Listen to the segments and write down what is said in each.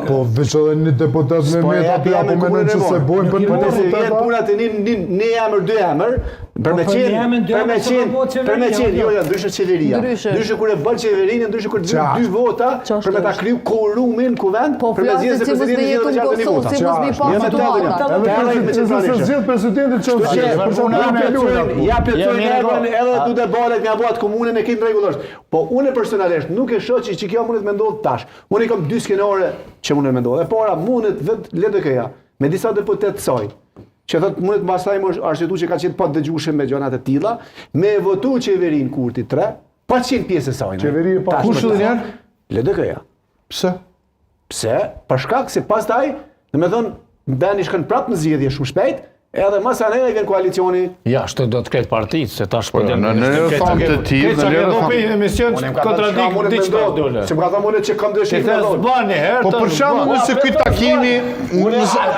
Po veç edhe një deputat me meta të apo menojnë që se bojnë për një deputat. Puna të një emër, dy emër, për me qenë, jo, ndryshe qeveria. Ndryshe kur e bën qeverinë, ndryshe kur dy vota, për me ta kriju quorumin kuvend, për me zgjedhje se presidenti zgjedhë me qartë një vota. Ja pëtojnë edhe du të balet nga buat komunën e kinë regullësht. Po unë personalisht nuk e shoh që kjo mundet me ndodhë tash. Unë i kam 2 skenare që mundet me ndodhë. E para mundet vetë LDK-ja me disa deputet saj që thot mundet mbastaj më arsyetu që ka qenë pa dëgjueshëm me gjonat e tilla, me votu qeverinë Kurti 3, pa qenë pjesë e saj. Qeveria pa kush janë? LDK-ja. Pse? Pse? Për shkak se pastaj, domethënë bani shkon prapë në zgjedhje shumë shpejt. Edhe mas anëra vjen koalicioni. Ja, shto do të ketë partitë, se tash po në famë të tillë, në në emision kontradiktë diçka dole. Se më ka thënë që kam dëshirë të thonë. Bani herë. Po për shembull nëse ky takimi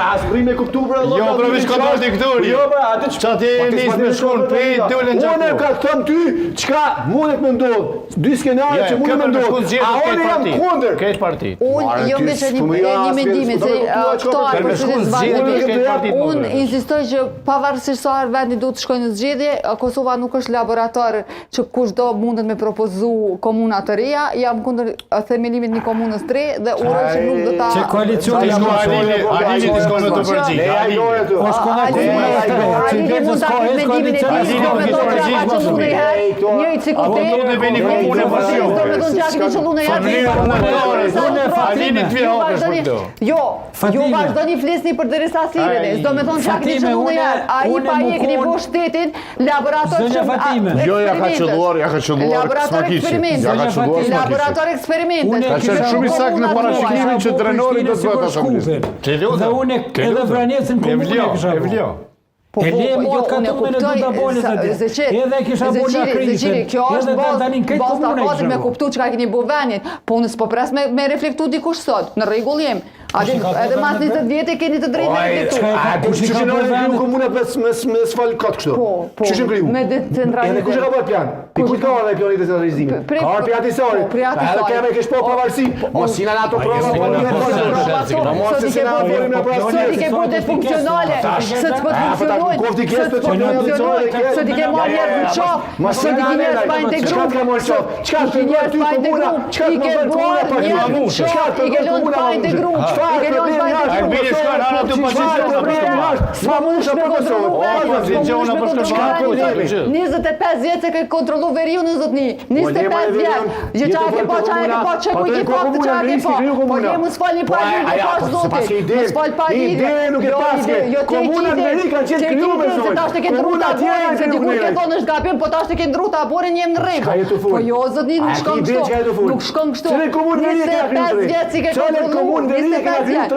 as rrimë kuptu për Allah. Jo, për veç kontradiktori. Jo, pra, atë çati nis me shkon pe dole në. Unë ka thënë ty, çka mundet më ndodh? 2 skenare që mundet më ndodh. A unë jam kundër. Këtë parti. Unë jo veç një mendime se këto unë insistoj që pavarësisht sa herë vendi duhet të shkojnë në zgjedhje, Kosova nuk është laborator që kushdo mundet me propozu komuna të reja. Jam kundër themelimit një komunës të re dhe uroj që nuk do ta. Që koalicioni Alini të shkon në të përgjigj. Po shkon Alini mund ta ketë mendimin e tij, do me thonë që ka qenë një herë, njëjtë si kur do të vini komunë emosion. Do me thonë që ka qenë një herë. Alini të vi hapësh për këto. Jo vazhdoni flisni për derisa sirene. Do me thonë që ka qenë një herë. Ai pa i keni bo shtetin laborator Jo, ja ka qelluar eksperimenti. Laborator eksperimenti. Ka qenë shumë i saktë në parashikimin që drenori do të bëhet asambleë. Dhe unë edhe vranesën komunë kisha vlo. E le mo ka të me në du të bolet atë. Edhe kisha bolet krisën. Kjo është bazë me kuptu që ka keni bo venit. Po unë s'po pres me reflektu dikush sot. Në rregull jem. Edhe mas 20 vjetë keni të drejtë me reflektu. Që që në kriju komunat me sfal katë kështu? Që që në kriju? Me decentralizim. Edhe kush e ka bërë plan? I kujt ka arë e plani decentralizimi? Ka arë pjati sari. Edhe keme kesh po pavarësi. Mos sina në ato prova. Sot i ke bërë funksionale. Së të pëtë funksionojnë. Sot i ke marrë njerë në qafë. Sot i ke njerë s'pa integru. Qka të njerë ty komuna? Qka të njerë ty komuna? I ke lënë s'pa integru. 25 vjetë se ke kontrolu veriu në zotni. 25 vjetë. Gjë qa e ke po, qa e ke po, që ku i ke po, të qa e ke po. Po je mu s'fal një parti, një pas zotit. Mu s'fal parti. Ide nuk e paske. Komunat me ri kanë qenë kryu me zoj. Se tash të ke ndru të aborin, se dikur ke thonë është gabim, po tash të ke ndru të aborin jem në rejko. Po jo, zotni, nuk shkon kështu. Nuk shkon kështu. 25 vjetë si ke kontrolu. 25 vjetë.